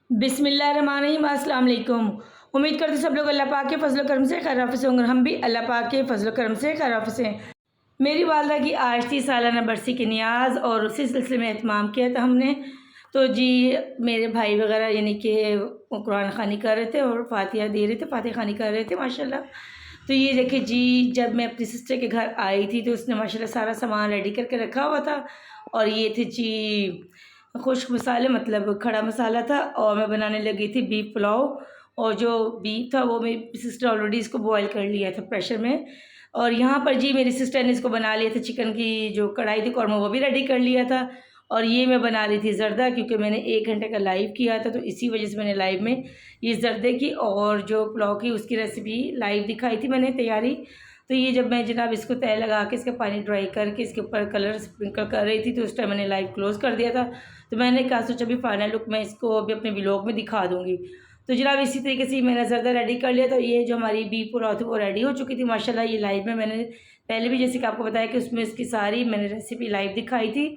बिस्मिल्लाहिर्रहमानिर्रहीम, अस्सलाम वालेकुम। उम्मीद करते सब लोग अल्लाह पाक के फजल करम से खैर से होंगे। हम भी अल्लाह पाक के फजल करम से खैर से हैं। मेरी वालदा की आज थी सालाना बरसी की नियाज़ और उसी सिलसिले में एहतमाम किया था हमने। तो जी मेरे भाई वगैरह यानी कि कुरान ख़ानी कर रहे थे और फातिहा दे रहे थे, फातिहा ख़ानी कर रहे थे माशाल्लाह। तो ये देखिए जी, जब मैं अपनी सिस्टर के घर आई थी तो उसने माशाल्लाह सारा सामान रेडी करके रखा हुआ था। और ये थे जी खुश्क मसाले, मतलब खड़ा मसाला था, और मैं बनाने लगी थी बीफ पुलाव। और जो बीफ था वो मेरी सिस्टर ऑलरेडी इसको बॉयल कर लिया था प्रेशर में। और यहाँ पर जी मेरी सिस्टर ने इसको बना लिया था, चिकन की जो कढ़ाई थी कौरमा वो भी रेडी कर लिया था। और ये मैं बना रही थी ज़र्दा, क्योंकि मैंने 1 घंटे का लाइव किया था तो इसी वजह से मैंने लाइव में ये ज़र्दे की और जो पुलाव की उसकी रेसिपी लाइव दिखाई थी मैंने तैयारी। तो ये जब मैं जनाब इसको तय लगा के इसका पानी ड्राई करके इसके ऊपर कलर स्प्रिंकल कर रही थी तो उस टाइम मैंने लाइव क्लोज़ कर दिया था। तो मैंने कहा सोचा अभी फाइनल लुक मैं इसको अभी अपने व्लॉग में दिखा दूँगी। तो जनाब इसी तरीके से मैंने ज़र्दा रेडी कर लिया। तो ये जो हमारी बीफ पुलाव थी वो रेडी हो चुकी थी माशाल्लाह। ये लाइव में मैंने पहले भी जैसे कि आपको बताया कि उसमें इसकी सारी मैंने रेसिपी लाइव दिखाई थी।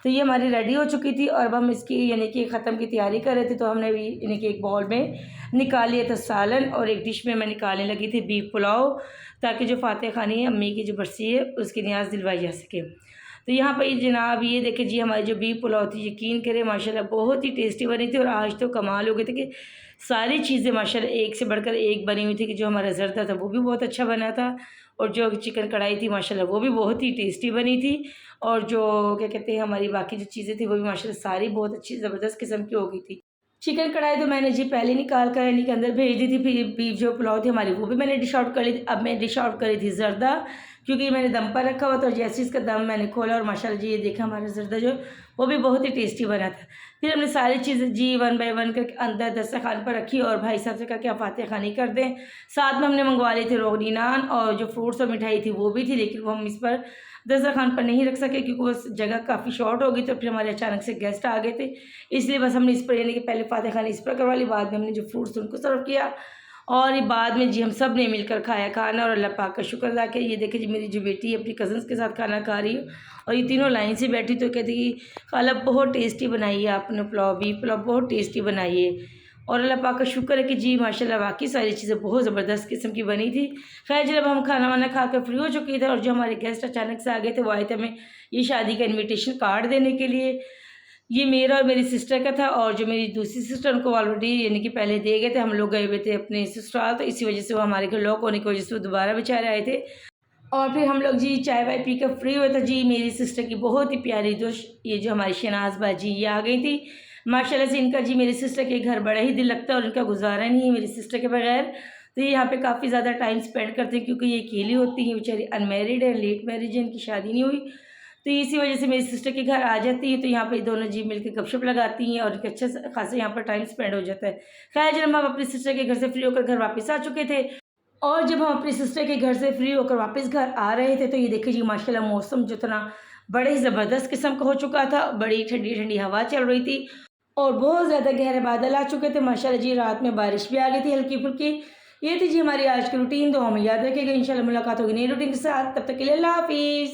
तो ये हमारी रेडी हो चुकी थी और अब हम इसकी यानी कि ख़त्म की तैयारी कर रहे थे। तो हमने भी यानी कि एक बाउल में निकाल लिया था सालन और एक डिश में मैं निकालने लगी थी बीफ पुलाव, ताकि जो फातिहा ख़ानी है अम्मी की जो बरसी है उसकी नियाज़ दिलवाई जा सके। तो यहाँ पर जनाब ये देखिए जी हमारी जो बीफ पुलाव थी, यकीन करें माशाल्लाह बहुत ही टेस्टी बनी थी। और आज तो कमाल हो गए थे कि सारी चीज़ें माशाल्लाह एक से बढ़कर एक बनी हुई थी। कि जो हमारा ज़र्दा था वो भी बहुत अच्छा बना था और जो चिकन कढ़ाई थी माशाल्लाह वो भी बहुत ही टेस्टी बनी थी। और जो क्या कहते हैं हमारी बाकी जो चीज़ें थी वो भी माशाल्लाह सारी बहुत अच्छी ज़बरदस्त किस्म की हो गई थी। चिकन कढ़ाई तो मैंने जी पहले निकाल कर यानी के अंदर भेज दी थी। फिर बीफ जो पुलाव थी हमारी वो भी मैंने डिश आउट कर ली थी। अब मैं डिश आउट करी थी ज़र्दा, क्योंकि मैंने दम पर रखा हुआ था। और जैसे इसका दम मैंने खोला और माशाल्लाह जी ये देखा हमारा ज़र्दा जो वो भी बहुत ही टेस्टी बना था। फिर हमने सारी चीज़ें जी 1 बाय 1 करके अंदर दस्तरखान पर रखी और भाई साहब से कहा कि आप फातिहा ख़ानी कर दें। साथ में हमने मंगवा लिए थे रोगनी नान और जो फ्रूट्स और मिठाई थी वो भी थी, लेकिन वो हम इस पर दस्तरखान पर नहीं रख सके क्योंकि वो जगह काफ़ी शॉर्ट हो गई। तो फिर हमारे अचानक से गेस्ट आ गए थे, इसलिए बस हमने इस पर यानी कि पहले फातिहा ख़ानी इस पर करवा ली, बाद में हमने जो फ्रूट्स उनको सर्व किया और ये बाद में जी हम सब ने मिलकर खाया खाना। और अल्लाह पाक का शुक्र अदा किया। ये देखिए जी मेरी जो बेटी है अपनी कज़न्स के साथ खाना खा रही है और ये तीनों लाइन से बैठी तो कहती कि खाला बहुत टेस्टी बनाई है आपने पुलाव, बीफ पुलाव बहुत टेस्टी बनाई है। और अल्लाह पाक का शुक्र है कि जी माशाल्लाह वाक़ई सारी चीज़ें बहुत ज़बरदस्त किस्म की बनी थी। खैर जब हम खाना वाना खा कर फ्री हो चुके थे और जो हमारे गेस्ट अचानक से आ गए थे वो आए थे हमें ये शादी का इन्विटेशन कार्ड देने के लिए। ये मेरा और मेरी सिस्टर का था और जो मेरी दूसरी सिस्टर उनको ऑलरेडी यानी कि पहले दे गए थे। हम लोग गए हुए थे अपने ससुराल, तो इसी वजह से वो हमारे घर लॉक होने की वजह से वो दोबारा बेचारे आए थे। और फिर हम लोग जी चाय वाय पी कर फ्री हुए थे। जी मेरी सिस्टर की बहुत ही प्यारी दोस्त ये जो हमारी शहनाज बाजी ये आ गई थी। माशाल्लाह से इनका जी मेरी सिस्टर के घर बड़ा ही दिल लगता है और इनका गुजारा नहीं है मेरी सिस्टर के बगैर। तो ये यहाँ पे काफ़ी ज़्यादा टाइम स्पेंड करते हैं क्योंकि ये अकेली होती हैं, बेचारी अनमेरिड है, लेट मैरिज है, इनकी शादी नहीं हुई। तो इसी वजह से मेरी सिस्टर के घर आ जाती है। तो यहाँ पे दोनों जी मिलकर गपशप लगाती हैं और एक अच्छा खासा यहाँ पर टाइम स्पेंड हो जाता है। खैर जब हम अपनी सिस्टर के घर से फ्री होकर घर वापस आ चुके थे और जब हम अपनी सिस्टर के घर से फ्री होकर वापस घर आ रहे थे तो ये देखिए जी माशाल्लाह मौसम जो था ना बड़े ही ज़बरदस्त किस्म का हो चुका था। बड़ी ठंडी ठंडी हवा चल रही थी और बहुत ज़्यादा गहरे बादल आ चुके थे माशाल्लाह जी। रात में बारिश भी आ गई थी हल्की फुल्की। ये थी जी हमारी आज की रूटीन। तो हमें याद रखिएगा, इंशाल्लाह मुलाकात होगी नई रूटीन के साथ। तब तक के लिए अल्लाह हाफिज़।